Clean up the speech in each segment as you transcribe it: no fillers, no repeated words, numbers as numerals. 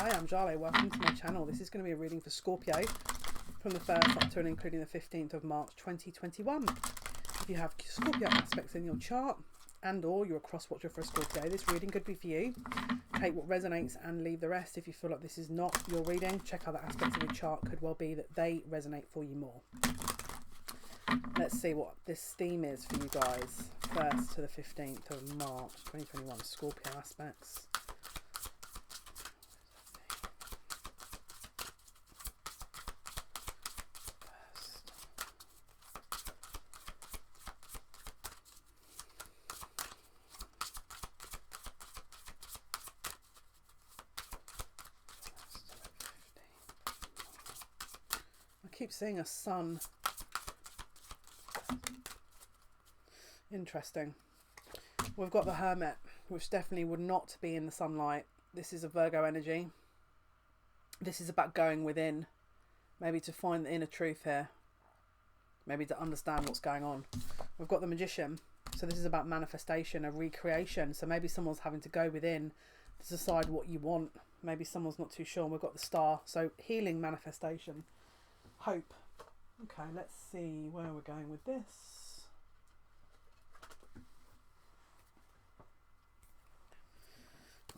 Hi, I'm Jale. Welcome to my channel. This is going to be a reading for Scorpio from the 1st up to and including the 15th of March 2021. If you have Scorpio aspects in your chart and or you're a cross-watcher for a Scorpio, this reading could be for you. Take what resonates and leave the rest. If you feel like this is not your reading, check other aspects of your chart. Could well be that they resonate for you more. Let's see what this theme is for you guys. 1st to the 15th of March 2021, Scorpio aspects. I keep seeing a sun. Interesting. We've got the Hermit, which definitely would not be in the sunlight. This is a Virgo energy. This is about going within, maybe to find the inner truth here, maybe to understand what's going on. We've got the Magician, so this is about manifestation, a recreation. So maybe someone's having to go within to decide what you want. Maybe someone's not too sure. And we've got the Star, so healing, manifestation, hope. Okay, let's see where we're going with this.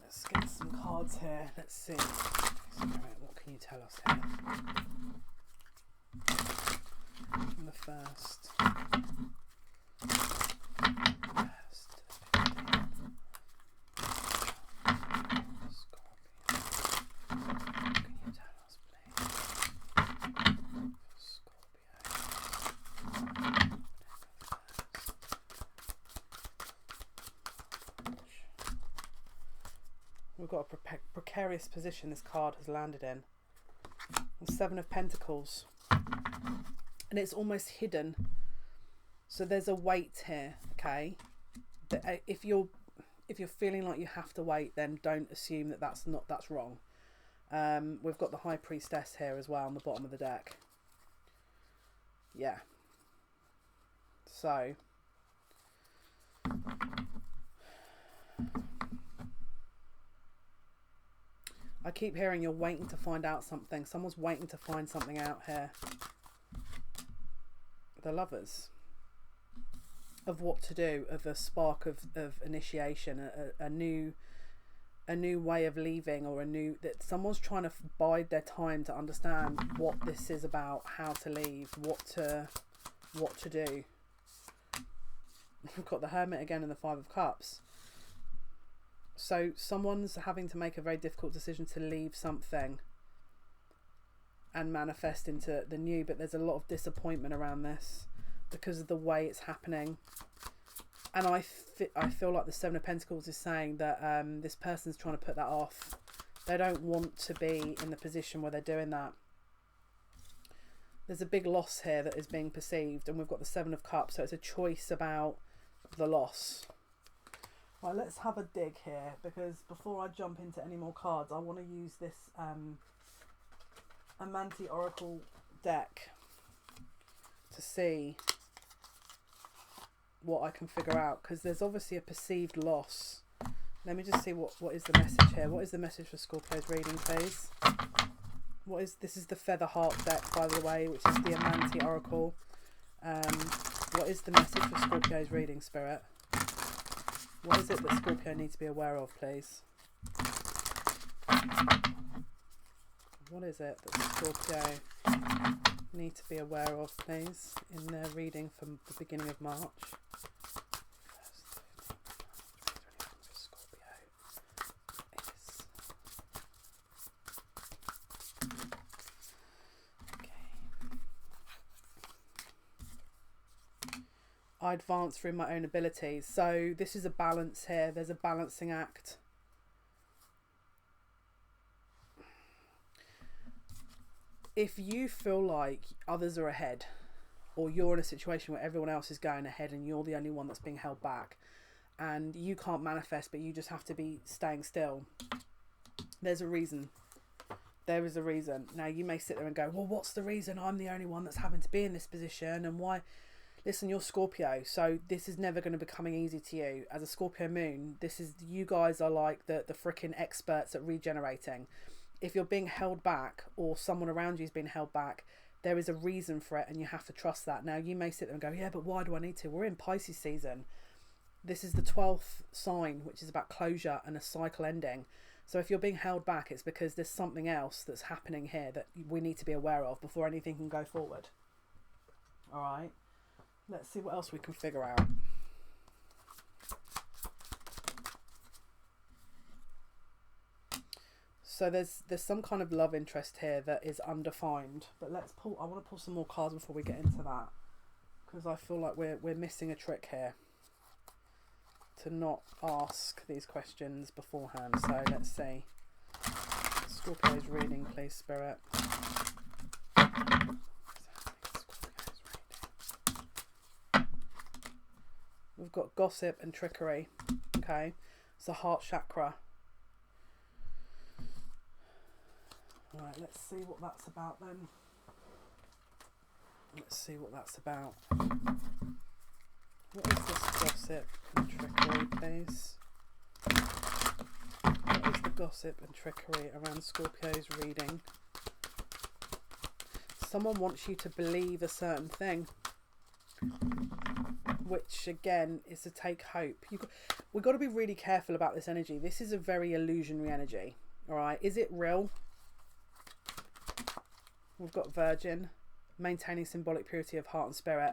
Let's get some cards here. Let's see. What can you tell us here? From the first. We've got a precarious position this card has landed in. The 7 of Pentacles. And it's almost hidden. So there's a weight here, okay? If you're feeling like you have to wait, then don't assume that that's wrong. We've got the High Priestess here as well on the bottom of the deck. Yeah. So I keep hearing you're waiting to find out something. Someone's waiting to find something out here. The Lovers. Of what to do, of a spark of initiation, a new way of leaving, or that someone's trying to bide their time to understand what this is about, how to leave, what to do. We've got the Hermit again and the 5 of Cups. So someone's having to make a very difficult decision to leave something and manifest into the new, but there's a lot of disappointment around this because of the way it's happening. And I feel like the 7 of Pentacles is saying that this person's trying to put that off. They don't want to be in the position where they're doing that. There's a big loss here that is being perceived, and we've got the 7 of Cups, so it's a choice about the loss. Right, let's have a dig here, because before I jump into any more cards, I want to use this Amante Oracle deck to see what I can figure out, because there's obviously a perceived loss. Let me just see what is the message here. What is the message for Scorpio's reading, please? This is the Feather Heart deck, by the way, which is the Amante Oracle. What is the message for Scorpio's reading, Spirit? What is it that Scorpio needs to be aware of, please? What is it that Scorpio need to be aware of, please, in their reading from the beginning of March? I advance through my own abilities. So this is a balance here. There's a balancing act. If you feel like others are ahead, or you're in a situation where everyone else is going ahead and you're the only one that's being held back, and you can't manifest but you just have to be staying still, there's a reason. There is a reason. Now you may sit there and go, well, what's the reason I'm the only one that's having to be in this position, and why? Listen, you're Scorpio, so this is never going to be becoming easy to you. As a Scorpio moon, you guys are like the freaking experts at regenerating. if you're being held back or someone around you is being held back, there is a reason for it and you have to trust that. Now, you may sit there and go, yeah, but why do I need to? We're in Pisces season. This is the 12th sign, which is about closure and a cycle ending. So if you're being held back, it's because there's something else that's happening here that we need to be aware of before anything can go forward. All right, let's see what else we can figure out. So there's some kind of love interest here that is undefined. But let's pull. I want to pull some more cards before we get into that, because I feel like we're missing a trick here to not ask these questions beforehand. So let's see. Scorpio's reading, please, Spirit. We've got gossip and trickery. Okay, it's the heart chakra. Right, let's see what that's about then. Let's see what that's about. What is this gossip and trickery, please? What is the gossip and trickery around Scorpio's reading? Someone wants you to believe a certain thing, which again is to take hope. We've got to be really careful about this energy. This is a very illusionary energy. All right, is it real? We've got Virgin, maintaining symbolic purity of heart and spirit.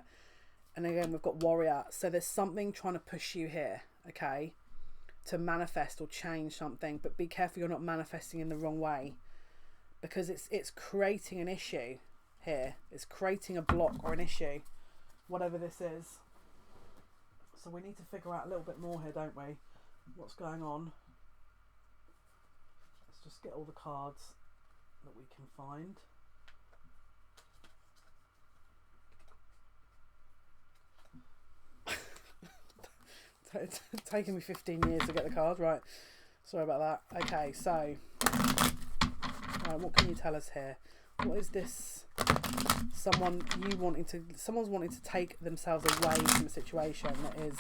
And again, we've got Warrior. So there's something trying to push you here, okay, to manifest or change something. But be careful you're not manifesting in the wrong way, because it's creating an issue here. It's creating a block or an issue, whatever this is. So we need to figure out a little bit more here, don't we? What's going on? Let's just get all the cards that we can find. It's taken me 15 years to get the card right. Sorry about that. Okay, so what can you tell us here? What is this? Someone's wanting to take themselves away from a situation that is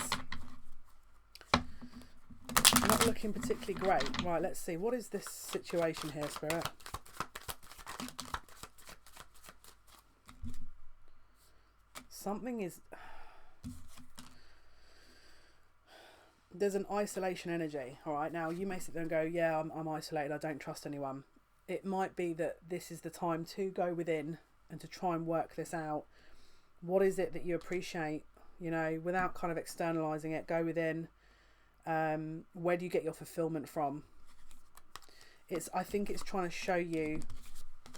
not looking particularly great. Right, let's see. What is this situation here, Spirit? Something is... There's an isolation energy. All right, now you may sit there and go, yeah, I'm isolated, I don't trust anyone. It might be that this is the time to go within and to try and work this out. What is it that you appreciate, you know, without kind of externalizing it? Go within. Where do you get your fulfillment from? I think it's trying to show you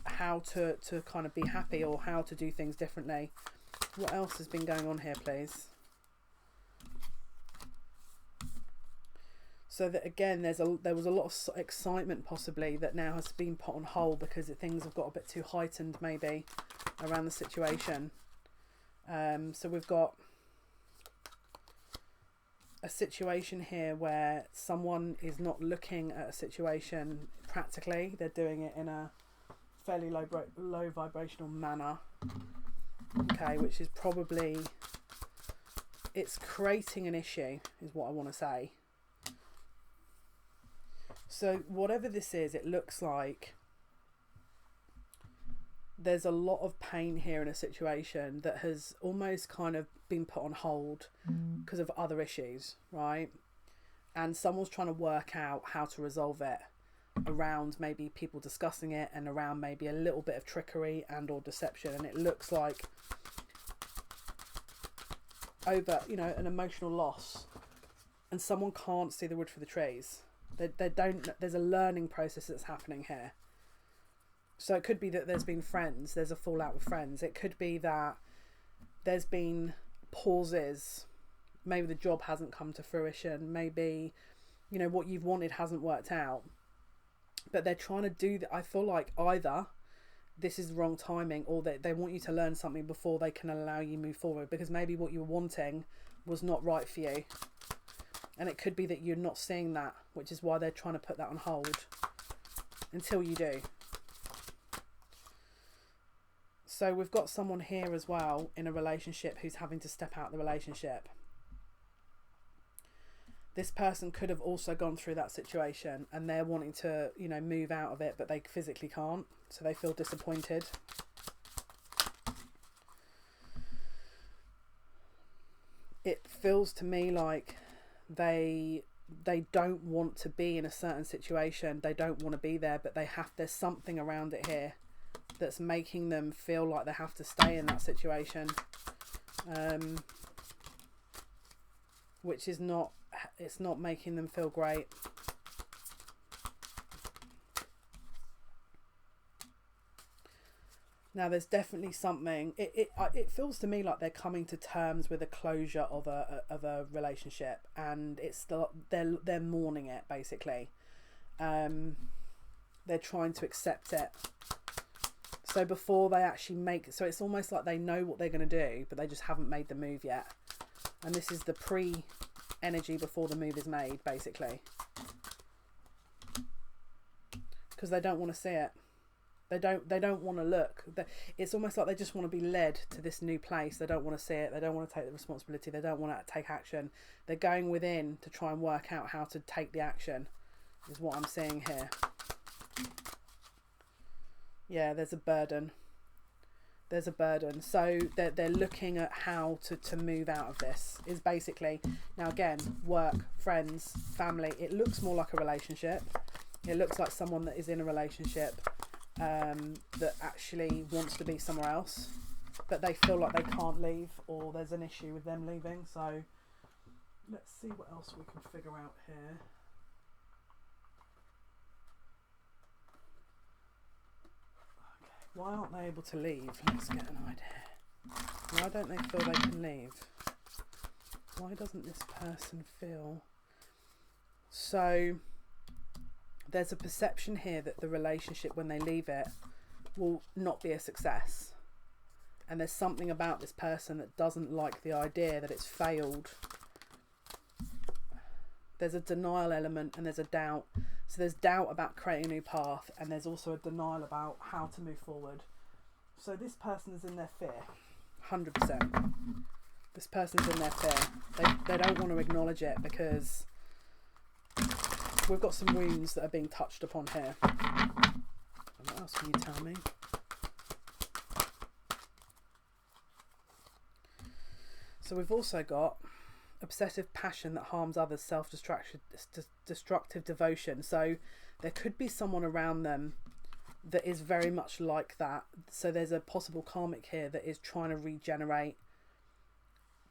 how to kind of be happy, or how to do things differently. What else has been going on here, please? So that again, there was a lot of excitement possibly that now has been put on hold because things have got a bit too heightened maybe around the situation. So we've got a situation here where someone is not looking at a situation practically. They're doing it in a fairly low vibrational manner. Okay, which is probably, it's creating an issue is what I want to say. So whatever this is, it looks like there's a lot of pain here in a situation that has almost kind of been put on hold because of other issues, right? And someone's trying to work out how to resolve it around maybe people discussing it and around maybe a little bit of trickery and or deception. And it looks like over, you know, an emotional loss, and someone can't see the wood for the trees. They don't. There's a learning process that's happening here. So it could be that there's been friends. There's a fallout with friends. It could be that there's been pauses. Maybe the job hasn't come to fruition. Maybe, you know, what you've wanted hasn't worked out. But they're trying to do that. I feel like either this is the wrong timing, or they want you to learn something before they can allow you to move forward. Because maybe what you were wanting was not right for you. And it could be that you're not seeing that, which is why they're trying to put that on hold until you do. So we've got someone here as well in a relationship who's having to step out of the relationship. This person could have also gone through that situation and they're wanting to, you know, move out of it, but they physically can't. So they feel disappointed. It feels to me like they don't want to be in a certain situation. They don't want to be there, but there's something around it here that's making them feel like they have to stay in that situation. Which is not, it's not making them feel great. Now there's definitely something, it feels to me like they're coming to terms with a closure of a relationship, and they're mourning it basically. They're trying to accept it. So before they actually so it's almost like they know what they're going to do, but they just haven't made the move yet. And this is the pre-energy before the move is made, basically. Because they don't want to see it. They don't want to look. It's almost like they just want to be led to this new place. They don't want to see it. They don't want to take the responsibility. They don't want to take action. They're going within to try and work out how to take the action, is what I'm seeing here. Yeah, there's a burden. There's a burden. So they're looking at how to move out of this, is basically. Now again, work, friends, family. It looks more like a relationship. It looks like someone that is in a relationship that actually wants to be somewhere else, but they feel like they can't leave, or there's an issue with them leaving. So let's see what else we can figure out here. Why aren't they able to leave? Let's get an idea. Why don't they feel they can leave? Why doesn't this person feel? So there's a perception here that the relationship, when they leave it, will not be a success. And there's something about this person that doesn't like the idea that it's failed. There's a denial element and there's a doubt. So there's doubt about creating a new path, and there's also a denial about how to move forward. So this person is in their fear, 100%. This person's in their fear. They don't want to acknowledge it because we've got some wounds that are being touched upon here. What else can you tell me? So we've also got obsessive passion that harms others, self-destructive devotion. So there could be someone around them that is very much like that. So there's a possible karmic here that is trying to regenerate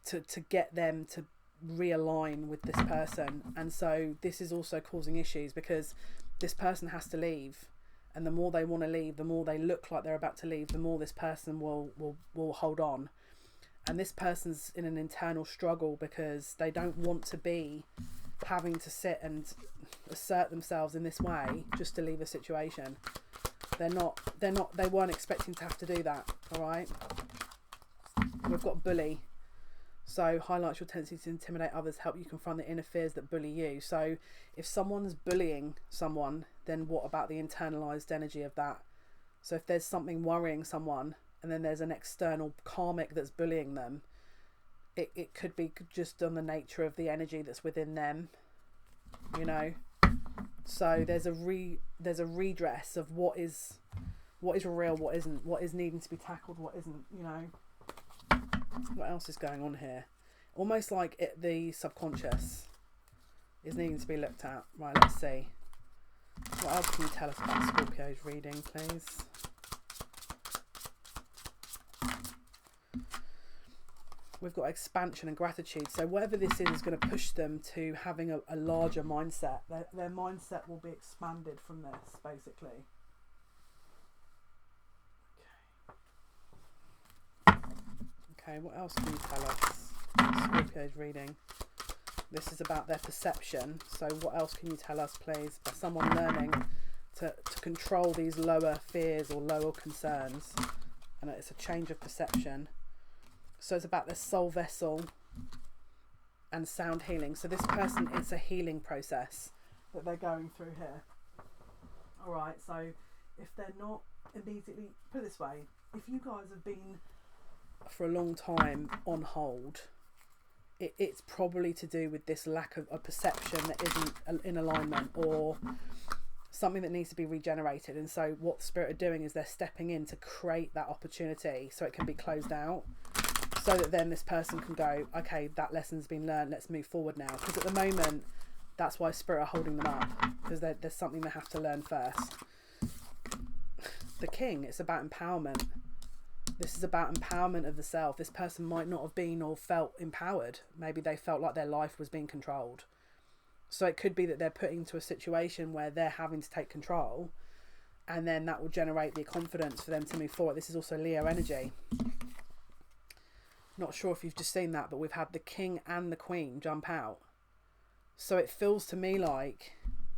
to get them to realign with this person. And so this is also causing issues because this person has to leave, and the more they want to leave, the more they look like they're about to leave, the more this person will hold on. And this person's in an internal struggle because they don't want to be having to sit and assert themselves in this way just to leave a situation. They weren't expecting to have to do that. All right. We've got bully. So highlights your tendency to intimidate others, help you confront the inner fears that bully you. So if someone's bullying someone, then what about the internalized energy of that? So if there's something worrying someone, and then there's an external karmic that's bullying them, it could be just on the nature of the energy that's within them, you know. So there's a redress of what is real, what isn't, what is needing to be tackled, what isn't, you know. What else is going on here? Almost like the subconscious is needing to be looked at. Right, let's see. What else can you tell us about Scorpio's reading, please? We've got expansion and gratitude. So whatever this is going to push them to having a larger mindset. Their mindset will be expanded from this, basically. Okay, what else can you tell us? Scorpio's reading. This is about their perception. So what else can you tell us, please? By someone learning to control these lower fears or lower concerns. And it's a change of perception. So it's about their soul vessel and sound healing. So this person, it's a healing process that they're going through here. All right, so if they're not immediately, put it this way, if you guys have been for a long time on hold, it's probably to do with this lack of a perception that isn't in alignment, or something that needs to be regenerated. And so what the spirit are doing is they're stepping in to create that opportunity so it can be closed out, so that then this person can go, okay, that lesson's been learned, let's move forward now. Because at the moment, that's why spirit are holding them up, because there's something they have to learn first. The king, it's about empowerment. This is about empowerment of the self. This person might not have been or felt empowered. Maybe they felt like their life was being controlled. So it could be that they're put into a situation where they're having to take control, and then that will generate the confidence for them to move forward. This is also Leo energy. Not sure if you've just seen that, but we've had the king and the queen jump out. So it feels to me like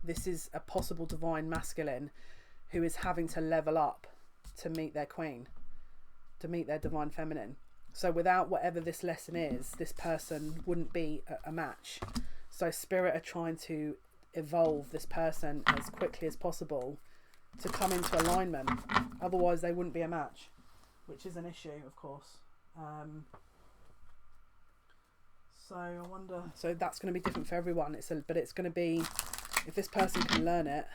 this is a possible divine masculine who is having to level up to meet their queen, to meet their divine feminine. So without whatever this lesson is, this person wouldn't be a match. So spirit are trying to evolve this person as quickly as possible to come into alignment. Otherwise they wouldn't be a match, which is an issue, of course. So I wonder, so that's going to be different for everyone. But it's going to be, if this person can learn it.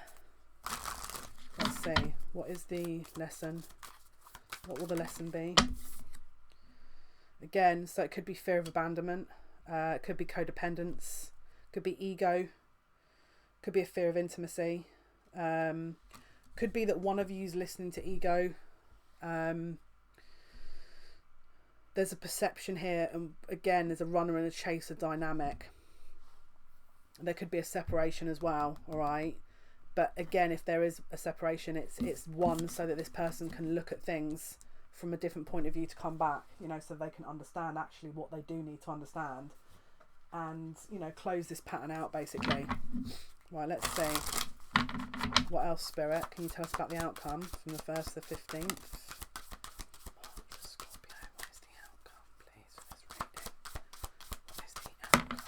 Let's see, what is the lesson? What will the lesson be? Again, so it could be fear of abandonment, it could be codependence, could be ego, could be a fear of intimacy, could be that one of you is listening to ego. There's a perception here, and again, there's a runner and a chaser dynamic. There could be a separation as well, all right? But again, if there is a separation, it's one so that this person can look at things from a different point of view to come back, you know, so they can understand actually what they do need to understand, and, you know, close this pattern out, basically. Right, let's see. What else, Spirit? Can you tell us about the outcome from the 1st to the 15th? Scorpio, what is the outcome, please, for this reading? What is the outcome?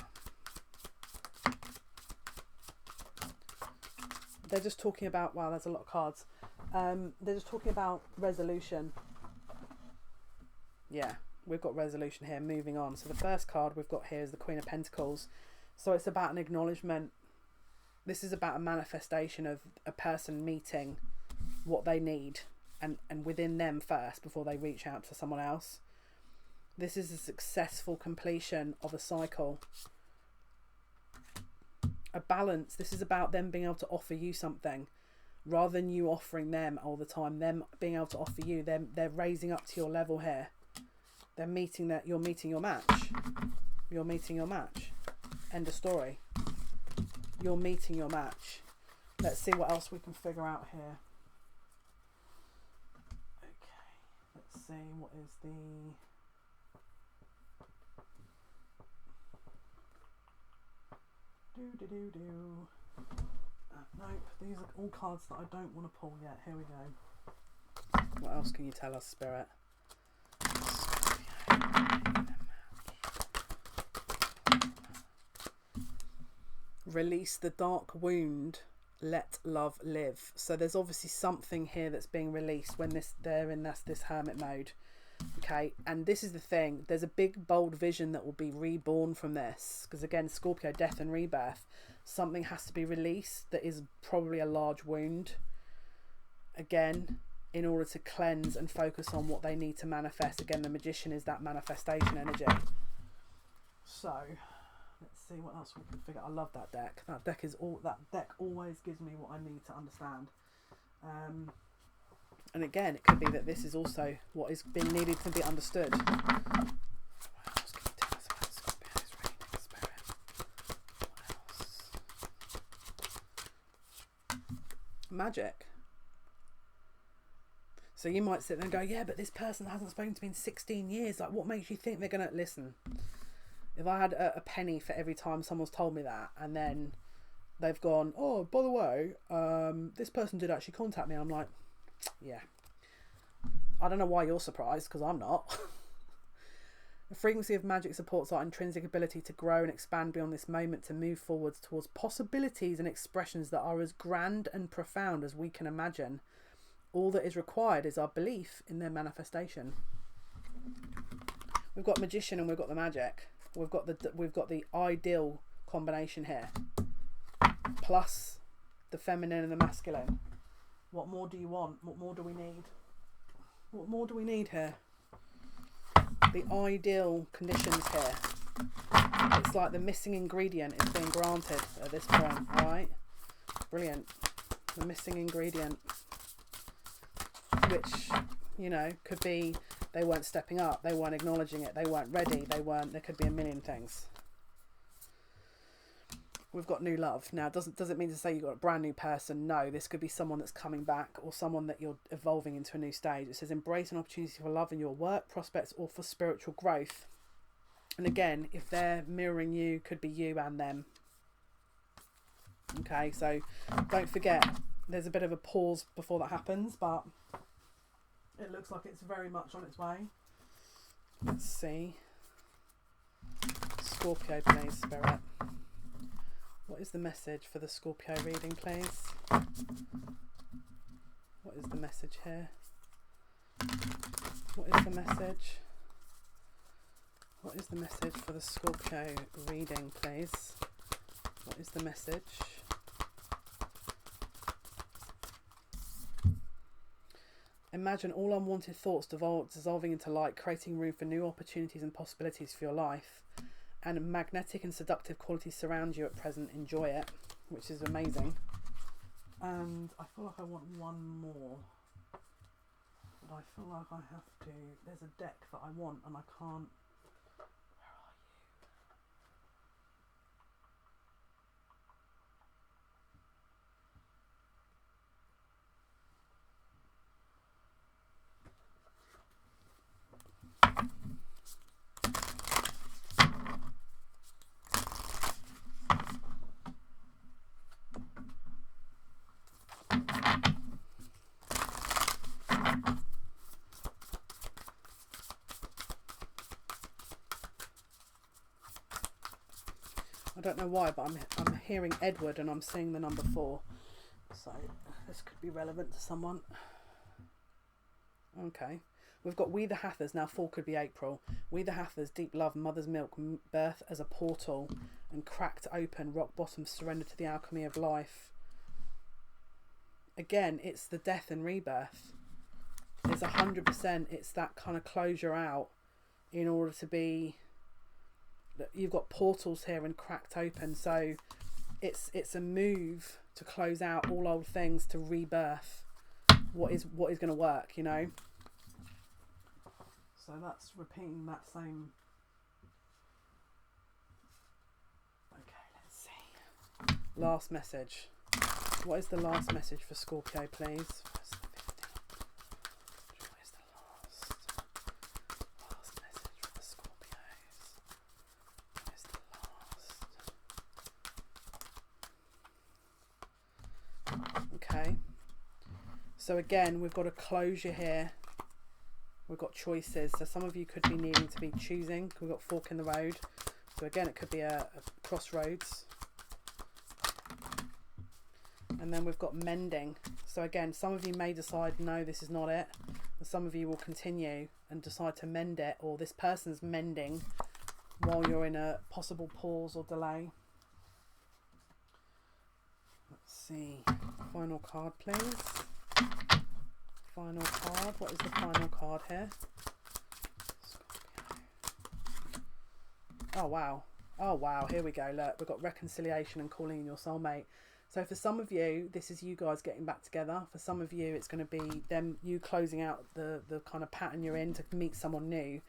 They're just talking about, wow, there's a lot of cards. They're just talking about resolution. Yeah, we've got resolution here, moving on. So the first card we've got here is the Queen of Pentacles. So it's about an acknowledgement. This is about a manifestation of a person meeting what they need, and within them first before they reach out to someone else. This is a successful completion of a cycle. A balance. This is about them being able to offer you something rather than you offering them all the time. Them being able to offer you, they're raising up to your level here. They're meeting that, you're meeting your match. You're meeting your match. End of story. You're meeting your match. Let's see what else we can figure out here. Okay, let's see what is the... Nope, these are all cards that I don't want to pull yet. Here we go. What else can you tell us, Spirit? Release the dark wound, let love live. So there's obviously something here that's being released when they're in this hermit mode. Okay, and this is the thing, there's a big bold vision that will be reborn from this, because again, Scorpio, death and rebirth. Something has to be released that is probably a large wound, again, in order to cleanse and focus on what they need to manifest. Again, the Magician is that manifestation energy. So let's see what else we can figure. I love that deck. That deck always gives me what I need to understand. And again, it could be that this is also what is being needed to be understood. What else can you tell us about Scorpio's reading, Spirit? What else? Magic. So you might sit there and go, yeah, but this person hasn't spoken to me in 16 years. Like, what makes you think they're going to listen? If I had a penny for every time someone's told me that, and then they've gone, oh, by the way, this person did actually contact me. I'm like, yeah. I don't know why you're surprised, because I'm not. The frequency of magic supports our intrinsic ability to grow and expand beyond this moment, to move forwards towards possibilities and expressions that are as grand and profound as we can imagine. All that is required is our belief in their manifestation. We've got Magician and we've got the magic. we've got the ideal combination here, plus the feminine and the masculine. What more do you want? What more do we need? What more do we need here? The ideal conditions here. It's like the missing ingredient is being granted at this point. All right, brilliant. The missing ingredient, which, you know, could be they weren't stepping up, they weren't acknowledging it, they weren't ready, there could be a million things. We've got new love. Now, does it mean to say you've got a brand new person? No, this could be someone that's coming back or someone that you're evolving into a new stage. It says embrace an opportunity for love in your work, prospects, or for spiritual growth. And again, if they're mirroring you, could be you and them. Okay, so don't forget, there's a bit of a pause before that happens, but it looks like it's very much on its way. Let's see. Scorpio, please, Spirit. What is the message for the Scorpio reading, please? What is the message here? What is the message? What is the message for the Scorpio reading, please? What is the message? Imagine all unwanted thoughts dissolving into light, creating room for new opportunities and possibilities for your life. And magnetic and seductive qualities surround you at present. Enjoy it, which is amazing. And I feel like I want one more, but I feel like I have to. There's a deck that I want and I can't. Where are you? I don't know why, but I'm hearing Edward and I'm seeing the number 4. So this could be relevant to someone. Okay. We've got We the Hathers. Now 4 could be April. We the Hathers, deep love, mother's milk, birth as a portal, and cracked open, rock bottom, surrender to the alchemy of life. Again, it's the death and rebirth. It's 100%. It's that kind of closure out in order to be... You've got portals here and cracked open, so it's a move to close out all old things, to rebirth what is going to work, you know. So that's repeating that same. Okay, let's see. Last message. What is the last message for Scorpio, please? So again, we've got a closure here. We've got choices. So some of you could be needing to be choosing. We've got fork in the road. So again, it could be a crossroads. And then we've got mending. So again, some of you may decide, no, this is not it. And some of you will continue and decide to mend it, or this person's mending while you're in a possible pause or delay. Let's see. Final card, please. Final card. What is the final card here? Oh wow. Oh wow. Here we go. Look, we've got reconciliation and calling in your soulmate. So for some of you, this is you guys getting back together. For some of you, it's going to be you closing out the kind of pattern you're in to meet someone new.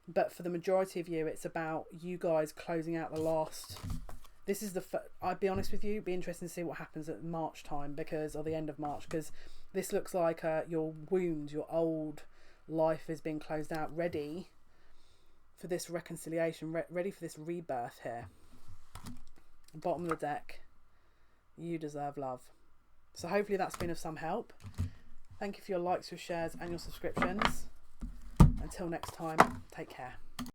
But for the majority of you, it's about you guys closing out the last. This is I'd be honest with you, it'd be interesting to see what happens at March time, or the end of March, because this looks like your wound, your old life is being closed out, ready for this reconciliation, ready for this rebirth here. Bottom of the deck, you deserve love. So hopefully that's been of some help. Thank you for your likes, your shares and your subscriptions. Until next time, take care.